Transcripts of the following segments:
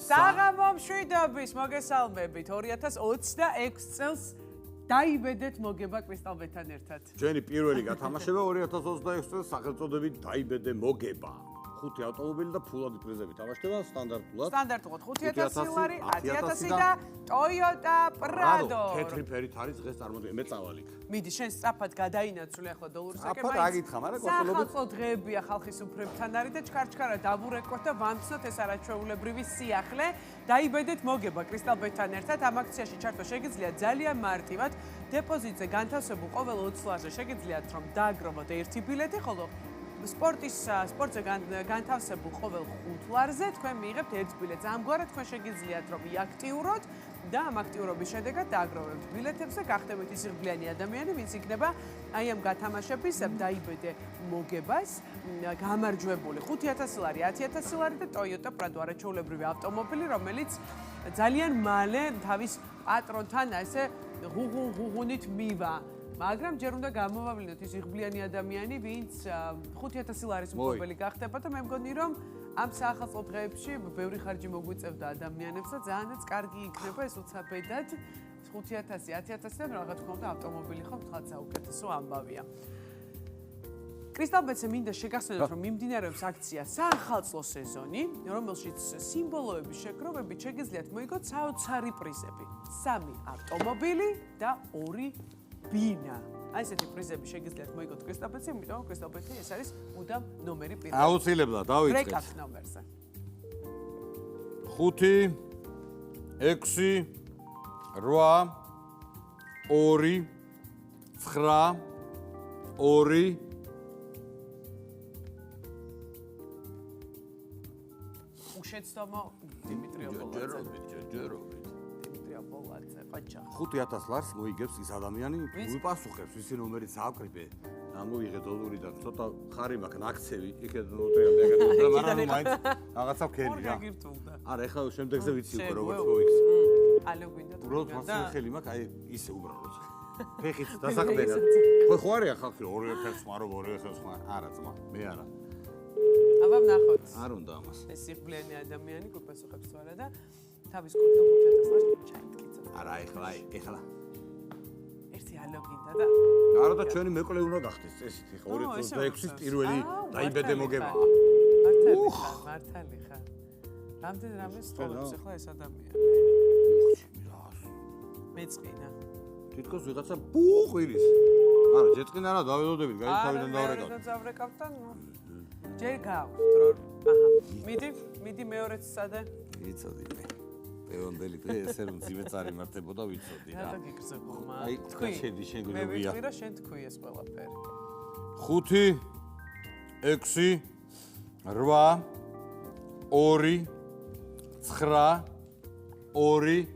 საღამო მშვიდობის მოგესალმებით 2026 წელს დაიბედეთ მოგება კრისტალბეთთან ერთად. ჩვენი პირველი გათამაშება 2026 წელს სახელწოდებით დაიბედე მოგება. 5 ავტომობილი და ფულადი პრიზები თამაშდება სტანდარტულად. სტანდარტულად 5000 ლარი, 10000 და Toyota Prado. თეთრი ფერით არის დღეს წარმოდგენილი. მე წავალ იქ. მიდი, შენ სწრაფად გადაინაცვლე ახლა დოლარსაკე. აფა რა გითხრა, მაგრამ კორტულობით სახალხო დღეებია ხალხის უფლებთან არის და ჩქარჩქარა დაბურეკოთ და ვამცნოთ ეს არაჩვეულებრივი სიახლე. დაიბედეთ მოგება კრისტალბეთთან ერთად. ამ აქციაში ჩართვა შეგიძლიათ ძალიან მარტივად. დეპოზიტზე განთავსებულ ყოველ 20 ლარზე შეგიძლიათ რომ დააგროვოთ ერთი ბილეთი, ხოლო სპორტზე განთავსებულ ყოველ 5 ლარზე თქვენ მიიღებთ ერთ ბილეთს. ამგვარად თქვენ შეგიძლიათ რომ იაქტიუროთ და ამ აქტიურობის შედეგად დააგროვებთ ბილეთებს და გახდებით ის ღრბლიანი ადამიანი, ვინც იქნება აი ამ გათამაშების დაიბედე მოგებას გამარჯვებული. 5000 ლარი, 10000 ლარი და Toyota Prado არაჩვეულებრივი ავტომობილი, რომელიც ძალიან მალე თავის პატრონთან ესე ღუღუნით მივა. მაგრამ ჯერ უნდა გამოვავლინოთ ის ღრბლიანი ადამიანი, ვინც 5000 ლარის მფლობელი გახდება და მე მგონი რომ ამ საახალწლო დღეებში ბევრი ხარჯი მოგვიწევდა ადამიანებს და ძალიანაც კარგი იქნება ეს უცაბედად 5000, 10000 და რაღაც თქმა უნდა ავტომობილი ხო თქვათ საუკეთესო ამბავია. კრისტალბეთზე მინდა შეგახსენოთ რომ მიმდინარეობს აქცია საახალწლო სეზონი, რომელშიც სიმბოლოების შეგროვებით შეგიძლიათ მოიგოთ საოცარი პრიზები. 3 ავტომობილი და 2 ბინა. აი ესეთი პრიზები შეგიძლიათ მოიგოთ კრისტალბეთზე, იმიტომ რომ კრისტალბეთი ეს არის მუდამ ნომერი პირველი. აუცილებლად დავიწყეთ. რეკაპ ნომერზე. 5 6 8 2 9 2 უშეცდომო დიმიტრი აბოლაძე. ჯერობით. 5000 ლარს მოიგებს ის ადამიანი, ვიპასუხებს ვისი ნომერიც აკრიბე. ამოიღე დოლარიდან, ცოტა ხარი მაქვს, ნაქცევი, იქეთ ნოტრიამდე ეგეთო, მაგრამ მაინც რაღაცა ვქენი რა. არა, ეხლა შემდეგზე ვიცი უკვე როგორც მოიქს. ალე გვინდა თუ უბრალოდ მასე ხელი მაქვს, აი ისე უბრალოდ. ფეხით დასაყბენად. ხო არია ხალხი 2 ფეხს მარო, 2 ფეხს მარო. არა, ძმა, მე არა. აბა ვნახოთ. არ უნდა ამას. ეს სიღბლიანი ადამიანი გვიპასუხებს თუ არა და თავის კუთხე 5000 ლარს ჩაიტკიცოთ. არა, ეხლა. ერთი ალო გინდა და არა და ჩვენი მეკლე უნდა გახდეს წესით. ეხლა 2026-ის პირველი დაიბედე მოგება. მართალი ხარ. რამდენი რამე სწორებს ეხლა ეს ადამიანი. მეწყინა. თითქოს ვიღაცა ბუყირის. არა, ჯეთყინა რა დაველოდებით, გაითავიდან დავრეკავთ. არა, დავვრეკავთ და ჯერ გავხდ რომ აჰა. მიდი მეორეც სადე? ვიცოდი მე. პეონდელი დღე ესე რომ ძიმე წარიმართებოდა ვიცოდი რა. რა გიგრძელო მა? აი, თქვენ შედი შენ გვიგვია. მე ვიცი რა შენ თქვი ეს ყველაფერი. 5 6 8 2 9 2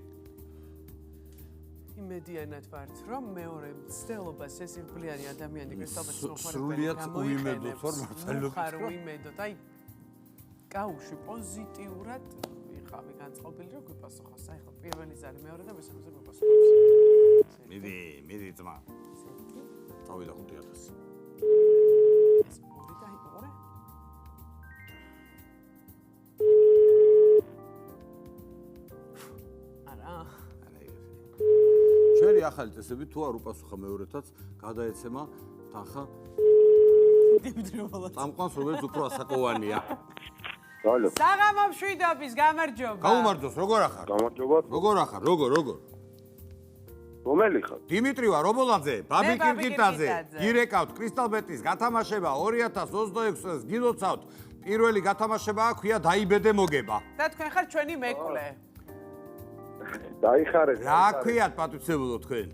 იმედიანად ვართ რომ მეორე მცდელობას ეს ღრბლიანი ადამიანი კრისტალბეთის მოხარებელი სრულიად უიმედოთ ვარ მართალია. ხარ უიმედოთ. აი გაუშვი პოზიტიურად ვიყავი განწყობილი რომ გვიპასუხოს. აი ხო პირველი ზარი მეორე და მესამეზე გვიპასუხოს. მიდი ძმა. წავიდა 5000. ეს ორი და ორი. არა. ჩვენი ახალი წესები თუ არ უპასუხა მეორეთაც გადაეცემა თანხა დიმიტრი აბოლაძე. წამყვანს რომელიც უფრო ასაკოვანია. ალო. საღამო მშვიდობის გამარჯობა. გაუმარჯოს, როგორ ახარ? გამარჯობა. როგორ ახარ? როგორ? რომელი ხარ? დიმიტრი ვარ, ობოლაძე, ბაბი მე ბაბი კირკიტაძე. კირკიტაძე. გირეკავთ კრისტალბეთის გათამაშება 2026 წელს გილოცავთ. პირველი გათამაშება აქვია დაიბედე მოგება. და თქვენ ხარ ჩვენი მეკლე. დაიხარეთ. რა ქვიათ პატივცემულო თქვენ?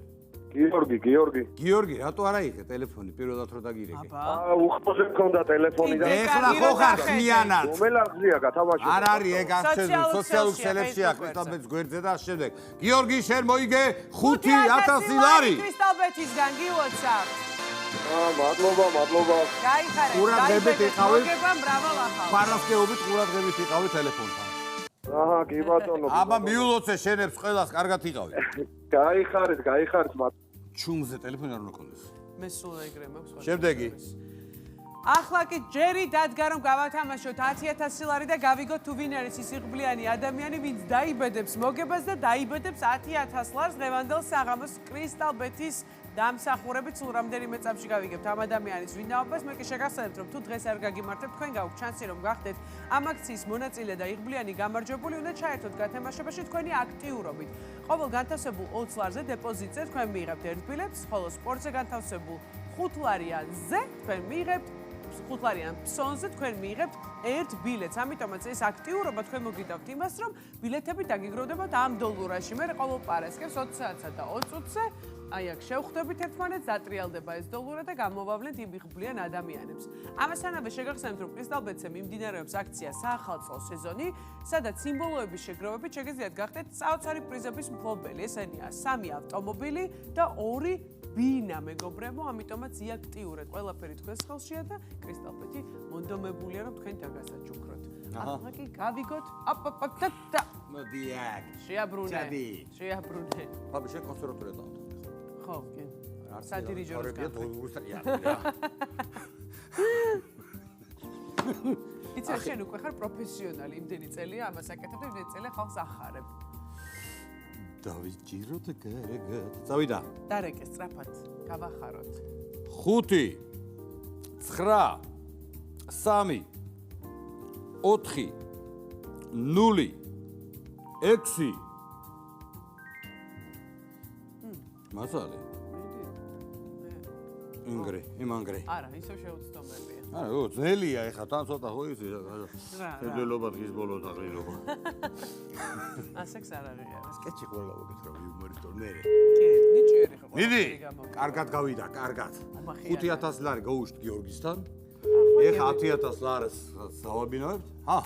გიორგი. რატო არა იხე ტელეფონი პირველად რო დაგირეკე? უხმოზე მქონდა ტელეფონი და ეხლა ხო ხარ ხმიანად. რომელ აღზია გათამაშება? არ არის ეგ აღწერილი სოციალურ ქსელებშია კრისტალბეთის გვერდზე და შემდეგ. გიორგი შენ მოიგე 5000 ლარი. კრისტალბეთისგან გილოცავ. მადლობა. გაიხარეთ. ყურადღებით იყავით. მოგება მრავალ ახალ. ფარასკეობით ყურადღებით იყავით ტელეფონთან. აჰა, კი ბატონო. აბა მიულოცე შენებს ყველას კარგად იყავით. გაიხარეთ. ჩუმზე ტელეფონი არ უნდა კონდეს. მე სულ ეგრე მაქვს. შემდეგი. ახლა კი ჯერი დადგა რომ გავათამაშოთ 10000 ლარი და გავიგოთ თუ ვინ არის ის იღბლიანი ადამიანი, ვინც დაიბედებს მოგებას და დაიბედებს 10000 ლარს დღევანდელ საღამოს კრისტალბეთის დამსახურებით. სულ რამდენიმე წამში გავიგებთ ამ ადამიანის ვინაობას. მე კი შეგახსენებთ რომ თუ დღეს არ გაგიმართებთ, თქვენ გაქვთ შანსი რომ გახდეთ ამ აქციის მონაწილე და იღბლიანი გამარჯვებული, უნდა ჩაერთოთ გათამაშებაში თქვენი აქტიურობით. ყოველ განთავსებულ 20 ლარზე დეპოზიტზე თქვენ მიიღებთ 1 ბილეთს, ხოლო სპორტზე განთავსებულ 5 ლარიანზე თქვენ მიიღებთ 5 ლარიან ფსონზე თქვენ მიიღებთ 1 ბილეთს. ამიტომაც ეს აქტიურობა თქვენ მოგიდავთ იმას, რომ ბილეთები დაგიგროვდებათ ამ დოლურაში. მე ყოველ პარასკევს 20 საათსა და 20 წუთზე აი აქ შევხვდებით ერთმანეთს, დატრიალდება ეს დოლურა და გამოვავლენთ იმ იღბლიან ადამიანებს. ამასთანავე შეგახსენებთ, რომ კრისტალბეთზე მიმდინარეობს აქცია საახალწლო სეზონი, სადაც სიმბოლოების შეგროვებით შეგიძლიათ გახდეთ საოცარი პრიზების მფლობელი. ესენია 3 ავტომობილი და 2 ბინა, მეგობრებო, ამიტომაც იაქტიურეთ. ყველაფერი თქვენს ხელშია და კრისტალბეთი მონდომებულია, რომ თქვენ დაგასაჩუქროთ. ახლა კი გავიგოთ. აპაპაპტა. მოდი აქ. შეაბრუნე. შეაბრუნე. ბაბი, შენ კონსერვატორია დავთ. ხო, კი. სადირიჟორს გახდე. იცი, შენ უკვე ხარ პროფესიონალი, იმდენი წელია ამას აკეთებ და იმდენი წელია ხალხს ახარებ. დავიჭიროთ გარეგად. წავიდა. დარეკე სწრაფად, გავახაროთ. 5 9 3 4 0 6 მასალე. ინგრე, იმანგრე. არა, ისევ შეუცდომელია. არა, ძნელია ეხლა თან ცოტა ხო იცი რა. შეძლობა დღის ბოლოს აღიარება. ასექს არ აღიარებს. სკეჩი ყველა გავაკეთე რა იუმორისტო მე. კი, ნიჭიერი ხო. მიდი, კარგად გავიდა, კარგად. 5000 ლარი გაუშვით გიორგისთან. ეხლა 10000 ლარს დავაბინავებთ? ჰა?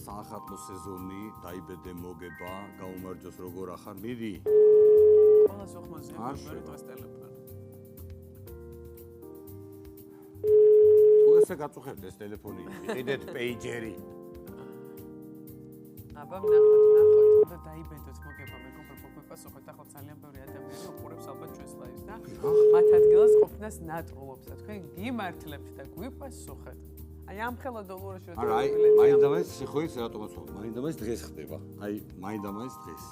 საახალწლო სეზონი, დაიბედე მოგება, გაუმარჯოს როგორ ახარ, მიდი. ყველას უხმაზია, მე დღეს ტელეფონი. თუ ესე გაწუხებთ ეს ტელეფონი, იყიდეთ პეიჯერი. აბა ნახოთ და დაიბედოთ მოგება, მეგობრებო, გვიპასუხეთ, ახლა ძალიან ბევრი ადამიანი უყურებს ალბათ ჩვენს ლაივს და მათ ადგილას ყოფნას ნატრულობს და თქვენ გიმართლებთ და გვიპასუხეთ. აი ამ ხელა დოლურაში რა არა, აი, მაინდამაინც სიხოის რატომაც ხო? მაინდამაინც დღეს ხდება. აი, მაინდამაინც დღეს.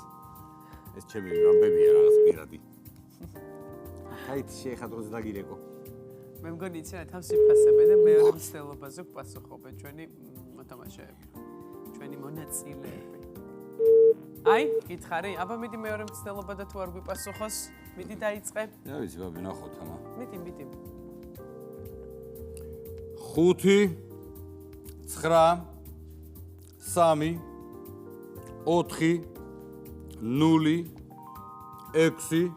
ეს ჩემი რამბებია რაღაც პირადი. აი, შეეხა დროს დაგირეკო. მე მგონი იცი რა თავსიფასებე და მეორე მცდელობაზე ვპასუხობენ ჩვენი მოთამაშეები. ჩვენი მონაწილეები. აი, გითხარი, აბა მიდი მეორე მცდელობა და თუ არ გვიპასუხოს, მიდი დაიწყე. რა ვიცი, ბაბი, ნახოთ ამა. მიდი. 5 9 3 4 0 6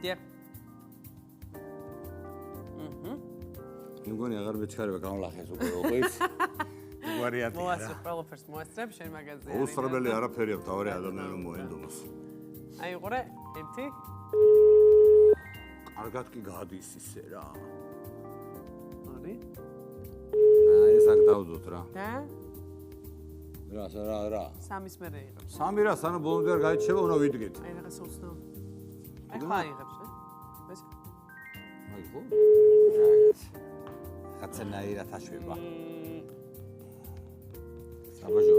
დიახ. მგონი აღარ მეჩქარება გამლახეს უკვე როგორც. ვარიანტია. მოასწრებ ყველაფერს მოასწრებ შენ მაგაზე. უსწრებელი არაფერი აქვს, თავი ადამიანი რომ მოენდომოს. აი უყურე, 1 კარგად კი გადის ისე რა. ორი. ეს აქ დავდოთ რა. და? რა. 3-ის მერე იღებს. 3 რა, სანამ ბოლომდე არ გაიჩება, უნდა ვიდგეთ. აი რაღაც უცნო. აი ხა იღებს, ეს? აი ხო? რაცენაირად აშვება. საბაჟო.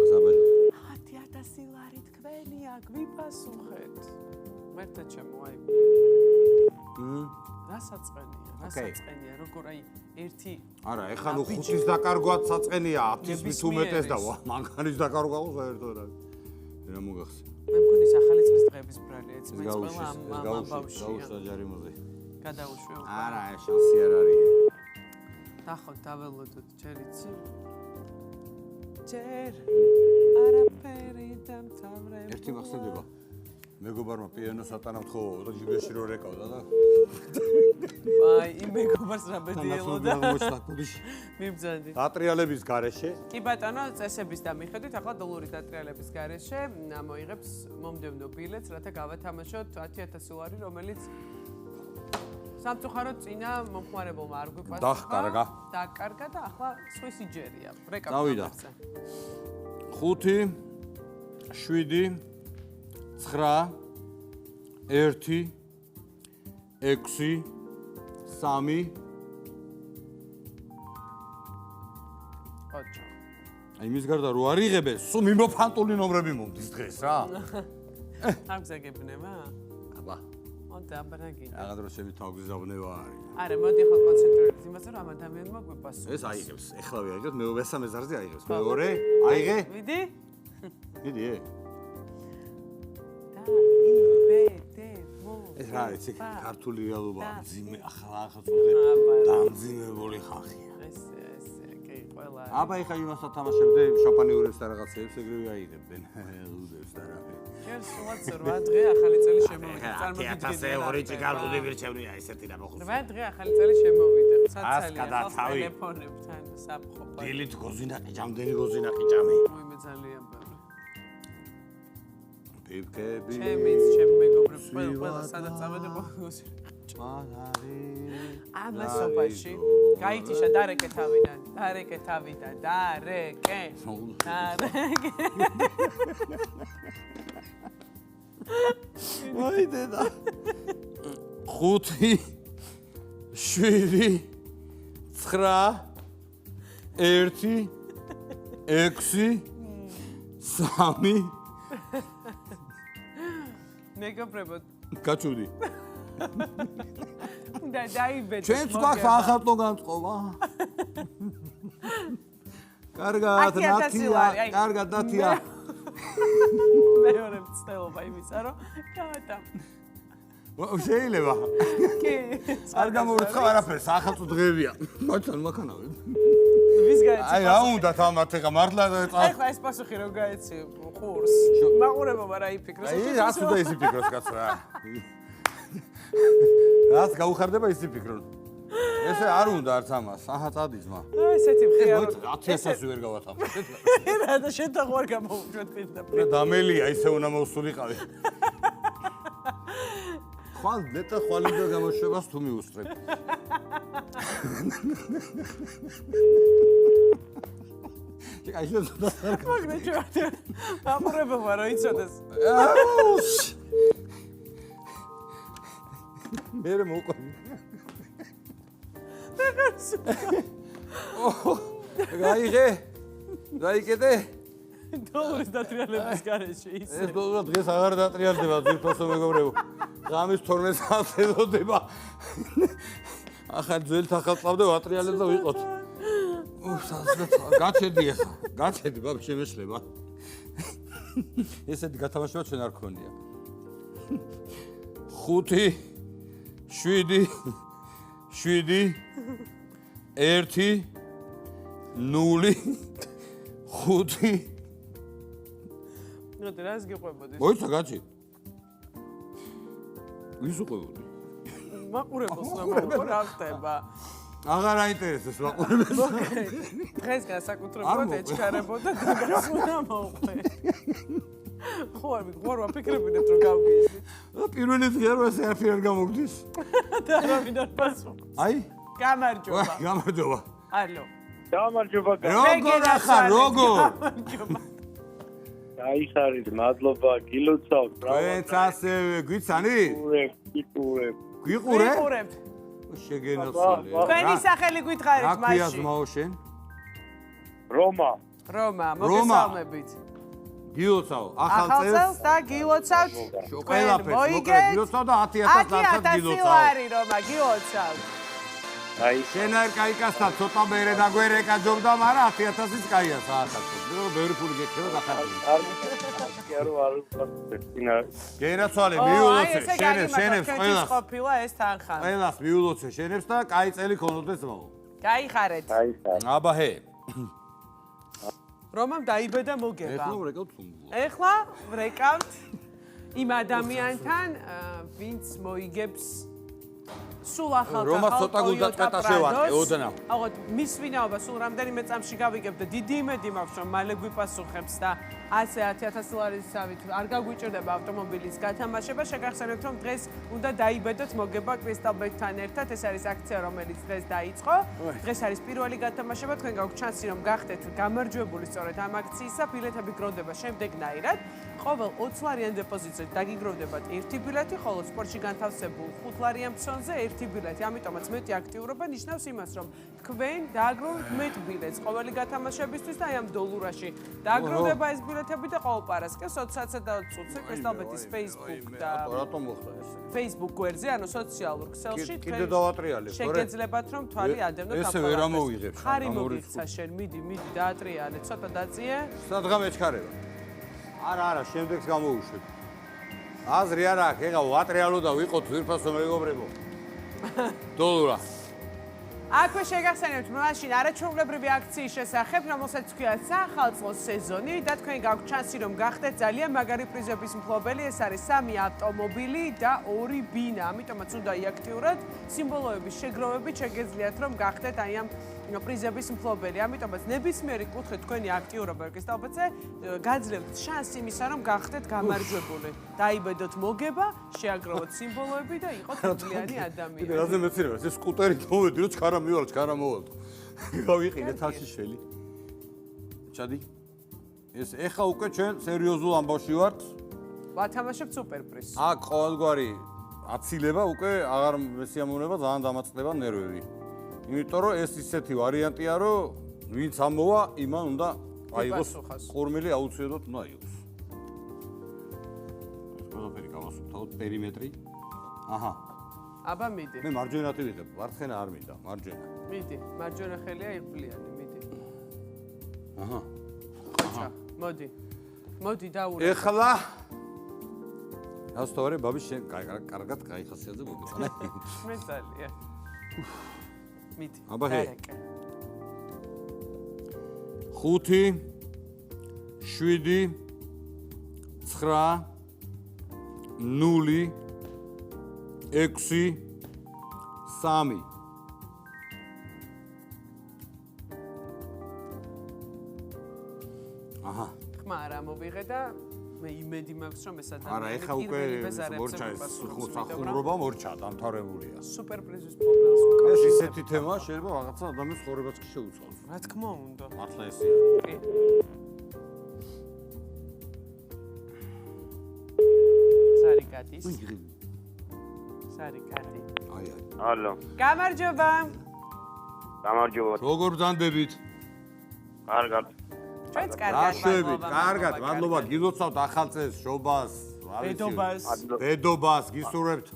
10000 ლარი თქვენია, გვიპასუხეთ. მერტა ჩემო, აი. რასაწყენია, როგორ აი ერთი არა, ეხლა ნუ 5-ის დაკარგვაც საწყენია, 10-ის მით უმეტეს და მანქანის დაკარგვა ხო საერთოდ რა. რა მოგახსენე? მე მგონი ახალი წლის დღეების ბრალია, ეს მეც ყველა ამ ბავშვია. გაუშვა ჯარიმოზე. გადაუშვე უკვე. არა, შანსი არ არის. ნახოთ, დაველოდოთ, ჯერ იცი. ჯერ არაფერი დამთავრებული. ერთი მახსენდება. მეგობარმა პიანოს ატანავთ ხო და ჯიბეში რო რეკავდა და აი, იმ მეგობარს რა ბედიელოდა. მიბძანდი. დატრიალების გარეშე. კი ბატონო, წესების დამიხედვით, ახლა დოლურის დატრიალების გარეშე მოიღებს მომდევნო ბილეთს, რათა გავათამაშოთ 10000 ლარი, რომელიც სამწუხაროდ წინა მომხმარებელმა არ გვიპასუხა. დაკარგა და ახლა სხვისი ჯერია. რეკაპიტულაცია. 5 7 9 1 6 3 ოჩო. აი მის გარდა რო არიღებენ, სულ მიმოფანტული ნომრები მომდის დღეს რა. აგზაგებნება? აბა. ონდა აბრაგინე. რაღა დრო შევი თავგზავნება არის. არა, მოდი ხო კონცენტრირდეთ იმაზე, რომ ამ ადამიანმა გვიპასუხოს. ეს აიღებს, ეხლავე აიღებს, მესამე ზარზე აიღებს. მეორე, აიღე? მიდი? მიდი. ეს რა არის, ქართული რეალობა, მძიმე, ახლა წოდე დამძიმებული ხალხია. ეს კი, ყველა. აბა ეხა იმასაც თამაშებდე, შამპანიურებს და რაღაცებს ეგრევე აიღებდნენ. ლუდებს და რა. ჯერ სულაც 8 დღე ახალი წელი შემოვიდა. 1000 ეური ჭიგალღუდი მირჩევნია ესეთი და მოხუცი. 8 დღე ახალი წელი შემოვიდა. საცალია გადაცავი. ტელეფონებთან საფხობა. დილით გოზინაყი, ჯამდენი გოზინაყი ჭამე. მოიმე ძალიან ბევრი. ბიბკები. ჩემ მეგობრებს ყველა სადაც წავედი ყოველთვის. ამასობაში გაითიშა დარეკე თავიდან. დარეკე. ვაი დედა. 5 7 9 1 6 3 მეგობრებო გაჩუდი. და დაიბედე. ჩვენც გვაქვს ახალტო განწყობა. კარგად, ნათია. მეორე მცდელობა იმისა, რომ გავატამ. შეიძლება. კი. არ გამორიცხავ არაფერს, ახალწო დღეებია. მართლა მაქანავე. ვის გაეცი? აი, რა უნდა თამათ ეხა მართლა ეხლა ეს პასუხი რო გაეცი ხურს. მაყურებობა რა იფიქროს? აი, რას უნდა ისიფიქროს კაცო რა. რას გაუხარდება ისიფიქროს? ესე არ უნდა არც ამას. აჰა, წადი ძმა. ესეთი მხია. 100000 ვერ გავათავე. რა და შენ და ხوار გამოვუშვეთ პირდაპირ. და დამელია ისე უნდა მოვსულიყავი. ხვალ ნეტა ხვალინდა გამოშვებას თუ მიუსწრებ. აი ეს და მაგნე ჩავდი. ამურებობა რა იცოდეს. მერე მოყვი. გაიღე. გაიგეთე. დოლარის დატრიალების გარეშე ისე. ეს დოლარი დღეს აღარ დატრიალდება ძირფასო მეგობრებო. ღამის 12 საათს ეზოდება. ახლა ძველთ ახალწლამდე ვატრიალებ და ვიყოთ. გაჩედი ახლა. გაჩედი ბაბ შემეშლება. ესეთი გათამაშება ჩვენ არ გქონია. 5 7 7 1 0 5 ნუ დრას გიყვებოდი. მოიცა გაჩი. ვის უყვებოდი? მაყურებელს რა ხდება? აღარ აინტერესებს მაყურებელს. დღეს განსაკუთრებულად ეჩქარებოდა და გასუნა მოუყვე. ხوار ვაფიქრებინებთ რომ გავგიჟდით. პირველი დღე რო ესე არაფერი არ გამოგდის. და რა მინდა პასუხ. აი? გამარჯობა. გამარჯობა. ალო. გამარჯობა. როგორ ახლა როგორ? გაიხარით, მადლობა, გილოცავ. თქვენც ასევე გვიცანი? გიყურებ. გიყურებ? შეგენოსული. თქვენი სახელი გითხარით მაშინ. რა ქვია მაშინ. ძმაო შენ? რომა. მოგესალმებით. გილოცავ, ახალ წელს და გილოცავთ. ყველაფერს მოკლედ გილოცავ და 10000 ლარსაც გილოცავ. 10000 არის რომა, გილოცავ. აი, შენ არ кайკასთან ცოტა მერე დაგვერეკა ჯობდა, მაგრამ 10000-იც кайია საათად. ნუ ბევრი ფული გექნება დახარჯული. გენაცვალე, მიულოცე, შენებს ყველას. ყოფილა ეს თანხა. ყველას მიულოცე შენებს და кай წელი ქონოდეს ძმაო. გაიხარეთ. აბა ჰე. რომამ დაიბედა მოგება. ეხლა ვრეკავთ თუნდ. ეხლა ვრეკავთ იმ ადამიანთან, ვინც მოიგებს სულ ახალ რომა ცოტა გულდაწყვეტა შევატყე, ოდნავ. აღოდ მის ვინაობა სულ რამდენიმე წამში გავიგებ და დიდი იმედი მაქვს რომ მალე გვიპასუხებს და ასე 10000 ლარისავით არ გაგვიჭირდება ავტომობილის გათამაშება. შეგახსენებთ რომ დღეს უნდა დაიბედოთ მოგება კრისტალბეტთან ერთად. ეს არის აქცია რომელიც დღეს დაიწყო. დღეს არის პირველი გათამაშება. თქვენ გაქვთ შანსი რომ გახდეთ გამარჯვებული სწორედ ამ აქციისა. ბილეთები გროვდება შემდეგნაირად. ყოველ 20 ლარიან დეპოზიტზე დაგიგროვდებათ 1 ბილეთი, ხოლო სპორტში განთავსებულ 5 ლარიან ფსონზე 1 ბილეთი. ამიტომაც მეტი აქტიურობა ნიშნავს იმას, რომ თქვენ დააგროვებთ მეტ ბილეთს ყოველი გათამაშებისთვის და აი ამ დოლურაში დააგროვდება ეს ბილეთები და ყოველ პარასკევს 20-სა და 20 წუთზე კრისტალბეტის Facebook და რატომ მოხდა ეს? Facebook გვერდზე, ანუ სოციალურ ქსელში კიდე დავატრიალებ, შეგეძლებათ რომ თვალი ადევნოთ ესე ვერ ამოვიღებ. ხარი მოგიქცა შენ, მიდი, დაატრიალე, ცოტა დაწიე. სადღა მეჩქარება. არა, შემდეგს გამოუშვებ. აზრი არ აქვს, ეხლა ვატრიალო და ვიყოთ ძვირფასო მეგობრებო. დოლურა. აქვე შეგახსენებთ მაშინ არაჩვეულებრივი აქციის შესახებ, რომელსაც ქვია სახალხო სეზონი და თქვენ გაქვთ ჩანსი რომ გახდეთ ძალიან მაგარი პრიზების მფლობელი. ეს არის 3 ავტომობილი და 2 ბინა. ამიტომაც უნდა იაქტიუროთ სიმბოლოების შეგროვებით შეგეძლიათ რომ გახდეთ აი ამ პრიზების მფლობელი. ამიტომაც ნებისმიერი კუთხე თქვენი აქტიურობა კრისტალბეტზე გაძლევთ შანსს იმისა რომ გახდეთ გამარჯვებული. დაიბედოთ მოგება, შეაგროვოთ სიმბოლოები და იყოთ მძლიანი ადამიანი. რაზე მეცინებ, ეს სკუტერი მოვედი, რომ ჩქარა მივალ, ჩქარა მოვალ. გავიყიდე თალში შელი. ჩადი. ეს ეხა უკვე ჩვენ სერიოზულ ამბავში ვართ. ვათამაშებთ სუპერპრიზს. აქ ყოველგვარი აცილება უკვე აღარ მესიამოვნება, ძალიან დამაწყდება ნერვები. იმიტომ რომ ეს ისეთი ვარიანტია, რომ ვინც ამოვა, იმან უნდა აიღოს ყურმილი აუცილებლად უნდა აიღოს. ყველაფერი გავასუფთავოთ პერიმეტრი. აჰა. აბა მიდი. მე მარჯვენათი ვიღებ, ვარცხენა არ მინდა, მარჯვენა. მიდი, მარჯვენა ხელია იღბლიანი, მიდი. აჰა. ხოჭა, მოდი. მოდი დაურე. ეხლა ასთოვარე ბაბი შენ კარგად გაიხასიათე მოგეწონე. მე ძალიან. მიდი. აბა ჰე. 5 7 9 0 6 3 აჰა ხმა არ ამოვიღე და მე იმედი მაქვს რომ ეს ადამიანი არა ეხა უკვე სახურობა მორჩა დამთავრებულია სუპერპრიზის პრობლემას ეს ისეთი თემაა შეიძლება რაღაცა ადამიანს ხორებაც კი შეუწყოს რა თქმა უნდა მართლა ესეა სარიკადის სარიკადი აი ალო გამარჯობა გამარჯობა როგორ ბრძანდებით კარგად ჩვენც კარგად მადლობა გილოცავთ ახალ წელს შობას ბედობას გისურვებთ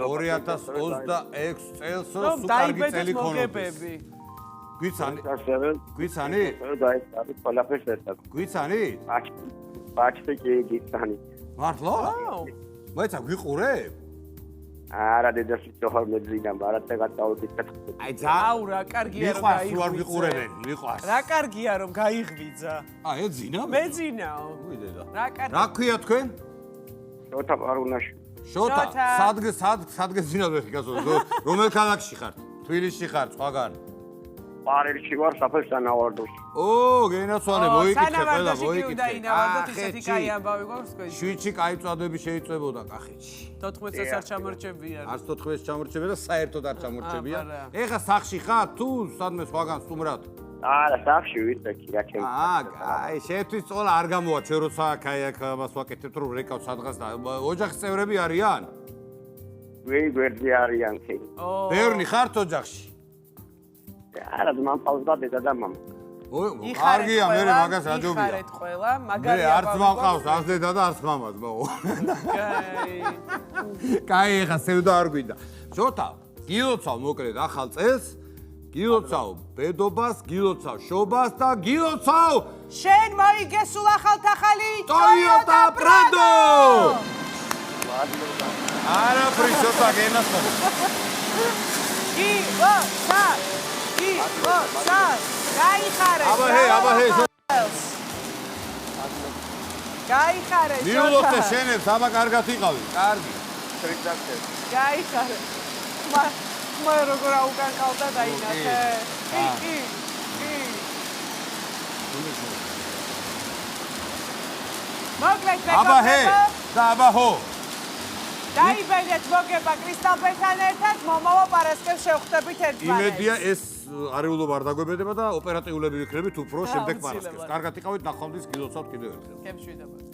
2026 წელს სუპერგი წელი ქონდეს გვიცანი დაიწყეთ ყველაფერს ერთად გვიცანი ბაჭზე გიგიცანი მართლა მეცა გვიყურებ არა დედაში თოხარ მეძინა მარაცა გადავდიქეთ აი ძაუ რა კარგია რომ მიყვარს არ ვიყურებენ მიყვარს რა კარგია რომ გაიღვიძა აი ეძინა მეძინაო უი დედა რა კარგია რა ქვია თქვენ შოთა პარუნაში შოთა სადგეს ძინავდეთ გასულ რომელ ქალაქში ხართ თბილისში ხართ სხვაგან პარიზში ვარ საფესთან ავარდოში ო გენაცვალე მოიკითხე ყველა მოიკითხე ინავარდოთ ისეთი კაი ამბავი გვაქვს თქვენ შვიდში კაი წვადები შეიწვებოდა კახეთში 14 წელს არ ჩამორჩებიან 114 ჩამორჩებია და საერთოდ არ ჩამორჩებია ეხა სახში ხარ თუ სადმე სხვაგან სტუმრად არა სახში ვიცი რა ჩემი აი შეთვის წოლა არ გამოვა ჩვენ როცა კაი აქ მას ვაკეთებთ რომ რეკავ სადღაც და ოჯახის წევრები არიან გვერდზე არიან კი ბევრი ხართ ოჯახში არა მამყავს და დედა და მამა კარგია მე მაგას რაჯობია იხარეთ ყველა მაგარია მე არც მამყავს არც დედა და არც მამაც მოო კაი ეხა სევდა არ გვინდა შოთა გილოცავ მოკლედ ახალ წელს გილოცავ ბედობას გილოცავ შობას და გილოცავ შენ მოიგე სულ ახალ-ახალი Toyota Prado არა პრიზოთა გენასწორე გაიხარე აბა ჰე გაიხარე მიულოცე შენებს აბა კარგად იყავი კარგი გაიხარე მე როგორ აუკანკავდა დაინახე კი მოკლედ აბა ჰე და აბა ჰო დაიბედეთ მოგება კრისტალბეტთან ერთად მომავალ პარასკევს შევხვდებით ერთმანეთს იმედია ეს არეულობა არ დაგვებედება და ოპერატიულები ვიქნებით უფრო შემდეგ პარასკევს კარგად იყავით ნახვამდის გილოცავთ კიდევ ერთხელ გემშვიდობა